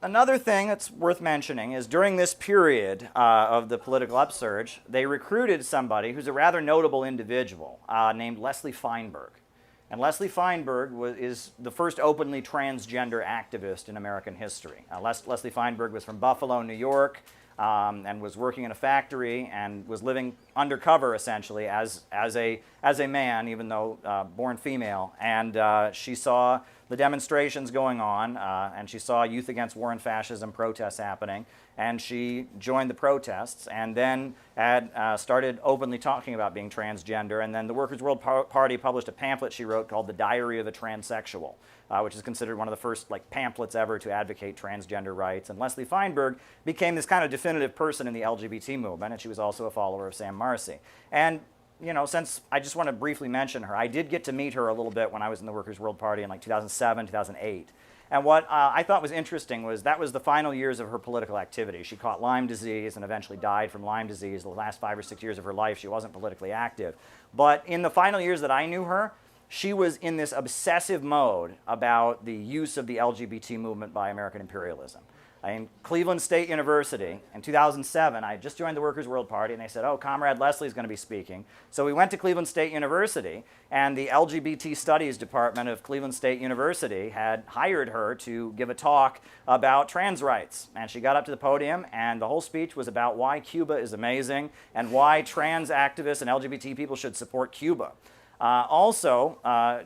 Another thing that's worth mentioning is during this period of the political upsurge, they recruited somebody who's a rather notable individual named Leslie Feinberg. And Leslie Feinberg is the first openly transgender activist in American history. Leslie Feinberg was from Buffalo, New York, and was working in a factory and was living undercover essentially as a man, even though born female. And she saw the demonstrations going on, and she saw Youth Against War and Fascism protests happening, and she joined the protests and then had started openly talking about being transgender. And then the Workers' World Party published a pamphlet she wrote called The Diary of a Transsexual, which is considered one of the first pamphlets ever to advocate transgender rights. And Leslie Feinberg became this kind of definitive person in the LGBT movement, and she was also a follower of Sam Marcy. And since I just want to briefly mention her, I did get to meet her a little bit when I was in the Workers' World Party in 2007, 2008. And what I thought was interesting was that was the final years of her political activity. She caught Lyme disease and eventually died from Lyme disease. The last 5 or 6 years of her life, she wasn't politically active. But in the final years that I knew her, she was in this obsessive mode about the use of the LGBT movement by American imperialism. In Cleveland State University in 2007, I had just joined the Workers' World Party, and they said, oh, Comrade Leslie's going to be speaking. So we went to Cleveland State University, and the LGBT Studies Department of Cleveland State University had hired her to give a talk about trans rights. And she got up to the podium, and the whole speech was about why Cuba is amazing and why trans activists and LGBT people should support Cuba.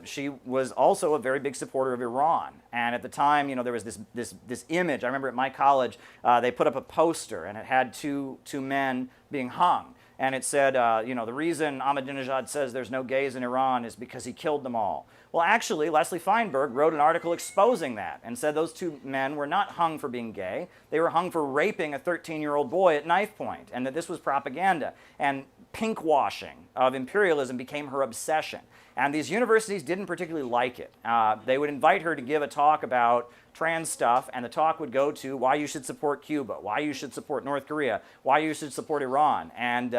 She was also a very big supporter of Iran. And at the time, there was this image. I remember at my college, they put up a poster, and it had two men being hung. And it said, the reason Ahmadinejad says there's no gays in Iran is because he killed them all. Well, actually, Leslie Feinberg wrote an article exposing that and said those two men were not hung for being gay. They were hung for raping a 13-year-old boy at knife point, and that this was propaganda. And pinkwashing of imperialism became her obsession. And these universities didn't particularly like it. They would invite her to give a talk about trans stuff, and the talk would go to why you should support Cuba, why you should support North Korea, why you should support Iran. And,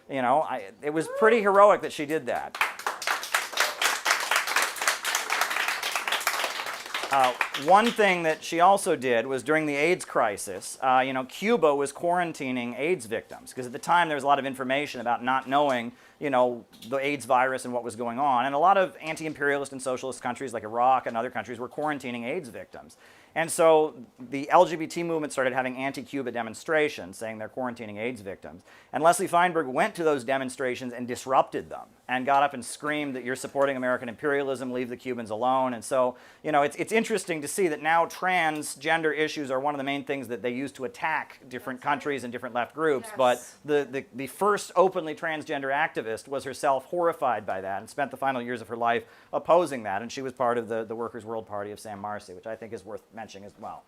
it was pretty heroic that she did that. One thing that she also did was during the AIDS crisis, Cuba was quarantining AIDS victims because at the time there was a lot of information about not knowing, the AIDS virus and what was going on. And a lot of anti-imperialist and socialist countries like Iraq and other countries were quarantining AIDS victims. And so the LGBT movement started having anti-Cuba demonstrations saying they're quarantining AIDS victims. And Leslie Feinberg went to those demonstrations and disrupted them and got up and screamed that you're supporting American imperialism, leave the Cubans alone. And so, it's interesting to see that now transgender issues are one of the main things that they use to attack different countries and different left groups. Yes. But the first openly transgender activist was herself horrified by that and spent the final years of her life opposing that. And she was part of the Workers' World Party of Sam Marcy, which I think is worth mentioning as well.